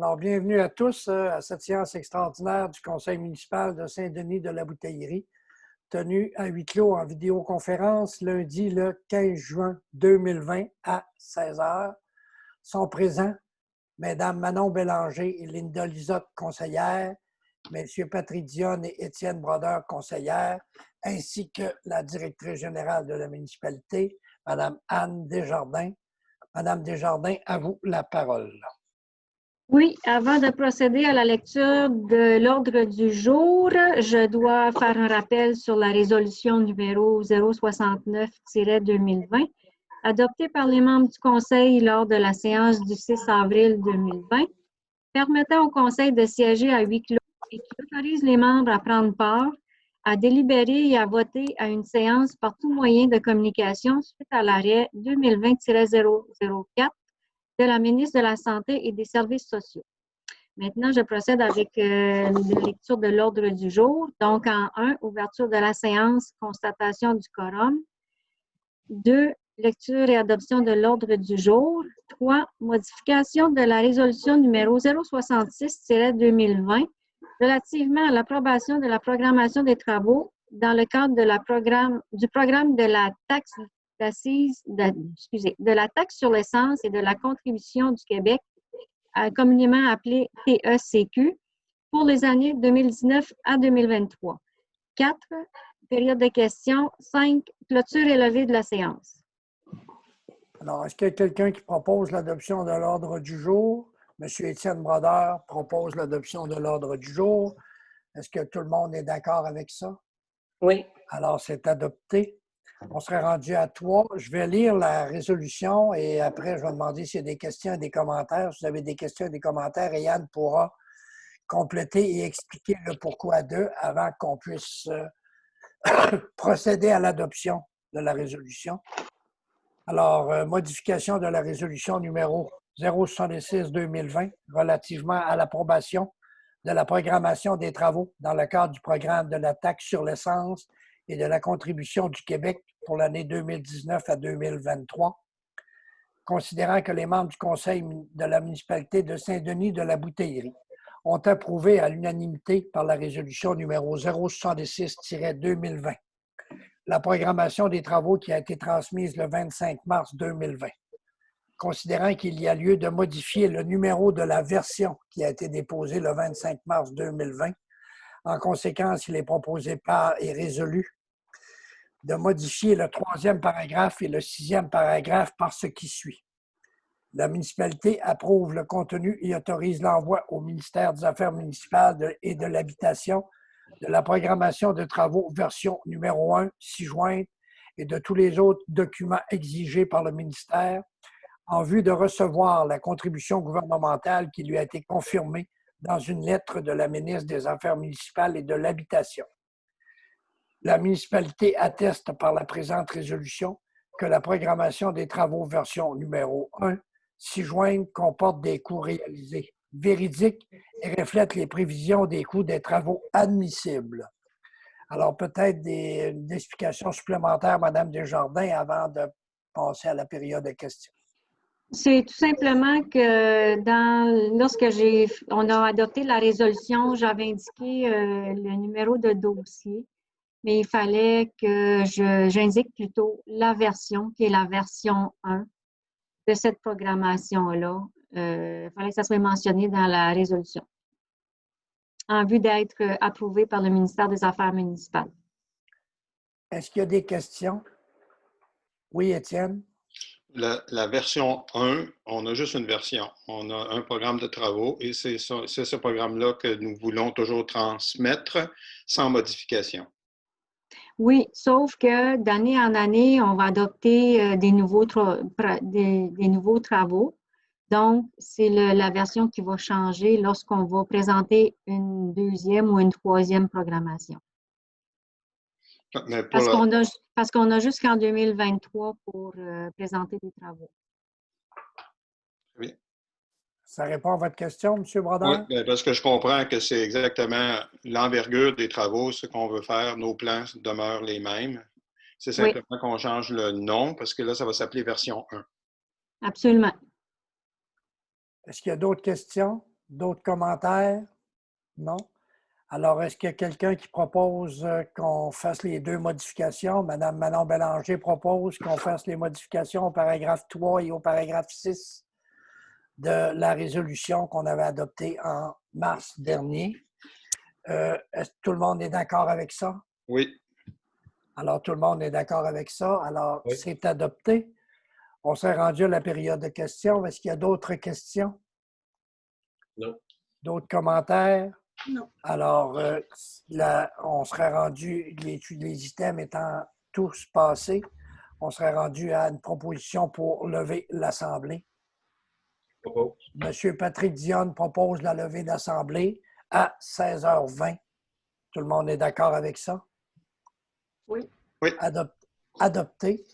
Alors, bienvenue à tous à cette séance extraordinaire du Conseil municipal de Saint-Denis-de-la-Bouteillerie, tenue à huis clos en vidéoconférence lundi le 15 juin 2020 à 16 h. Sont présents Mesdames Manon Bélanger et Linda Lisotte, conseillères, Messieurs Patrick Dionne et Étienne Brodeur, conseillères, ainsi que la directrice générale de la municipalité, Madame Anne Desjardins. Madame Desjardins, à vous la parole. Oui, avant de procéder à la lecture de l'ordre du jour, je dois faire un rappel sur la résolution numéro 069-2020, adoptée par les membres du Conseil lors de la séance du 6 avril 2020, permettant au Conseil de siéger à huis clos et qui autorise les membres à prendre part, à délibérer et à voter à une séance par tout moyen de communication suite à l'arrêt 2020-004 de la ministre de la Santé et des Services sociaux. Maintenant, je procède avec la lecture de l'ordre du jour. Donc, en 1, ouverture de la séance, constatation du quorum. 2, lecture et adoption de l'ordre du jour. 3, modification de la résolution numéro 066-2020 relativement à l'approbation de la programmation des travaux dans le cadre de du programme de la taxe de la taxe sur l'essence et de la contribution du Québec, communément appelée TECQ, pour les années 2019 à 2023. 4, période de questions. 5, clôture et levée de la séance. Alors, est-ce qu'il y a quelqu'un qui propose l'adoption de l'ordre du jour? Monsieur Étienne Brodeur propose l'adoption de l'ordre du jour. Est-ce que tout le monde est d'accord avec ça? Oui. Alors, c'est adopté. On serait rendu à 3. Je vais lire la résolution et après, je vais demander s'il y a des questions et des commentaires. Si vous avez des questions et des commentaires, et Yann pourra compléter et expliquer le pourquoi d'eux avant qu'on puisse procéder à l'adoption de la résolution. Alors, modification de la résolution numéro 066-2020 relativement à l'approbation de la programmation des travaux dans le cadre du programme de la taxe sur l'essence et de la contribution du Québec pour l'année 2019 à 2023. Considérant que les membres du Conseil de la municipalité de Saint-Denis-de-la-Bouteillerie ont approuvé à l'unanimité par la résolution numéro 066-2020 la programmation des travaux qui a été transmise le 25 mars 2020. Considérant qu'il y a lieu de modifier le numéro de la version qui a été déposée le 25 mars 2020, en conséquence, il est proposé par et résolu de modifier le 3e paragraphe et le 6e paragraphe par ce qui suit. La municipalité approuve le contenu et autorise l'envoi au ministère des Affaires municipales et de l'Habitation de la programmation de travaux version numéro 1, 6 juin, et de tous les autres documents exigés par le ministère en vue de recevoir la contribution gouvernementale qui lui a été confirmée dans une lettre de la ministre des Affaires municipales et de l'Habitation. La municipalité atteste par la présente résolution que la programmation des travaux version numéro 1, 6 juin, comporte des coûts réalisés véridiques et reflète les prévisions des coûts des travaux admissibles. Alors, peut-être des explications supplémentaires, Mme Desjardins, avant de passer à la période de questions. C'est tout simplement que lorsque on a adopté la résolution, j'avais indiqué le numéro de dossier, mais il fallait que j'indique plutôt la version, qui est la version 1 de cette programmation-là. Il fallait que ça soit mentionné dans la résolution, en vue d'être approuvé par le ministère des Affaires municipales. Est-ce qu'il y a des questions? Oui, Étienne? La version 1, on a juste une version. On a un programme de travaux et c'est ce programme-là que nous voulons toujours transmettre sans modification. Oui, sauf que d'année en année, on va adopter des nouveaux travaux. Donc, c'est la version qui va changer lorsqu'on va présenter une 2e ou une 3e programmation. Mais parce qu'on a jusqu'en 2023 pour présenter des travaux. Oui. Ça répond à votre question, M. Brodeur? Oui, parce que je comprends que c'est exactement l'envergure des travaux, ce qu'on veut faire. Nos plans demeurent les mêmes. C'est simplement qu'on change le nom parce que là, ça va s'appeler version 1. Absolument. Est-ce qu'il y a d'autres questions? D'autres commentaires? Non? Alors, est-ce qu'il y a quelqu'un qui propose qu'on fasse les deux modifications? Madame Manon Bélanger propose qu'on fasse les modifications au paragraphe 3 et au paragraphe 6 de la résolution qu'on avait adoptée en mars dernier. Est-ce que tout le monde est d'accord avec ça? Oui. Alors, tout le monde est d'accord avec ça. Alors, Oui. c'est adopté. On s'est rendu à la période de questions. Est-ce qu'il y a d'autres questions? Non. D'autres commentaires? Non. Alors, on serait rendu, les items étant tous passés, on serait rendu à une proposition pour lever l'Assemblée. Propos. Monsieur Patrick Dionne propose la levée d'Assemblée à 16h20. Tout le monde est d'accord avec ça? Oui. Oui. Adopté.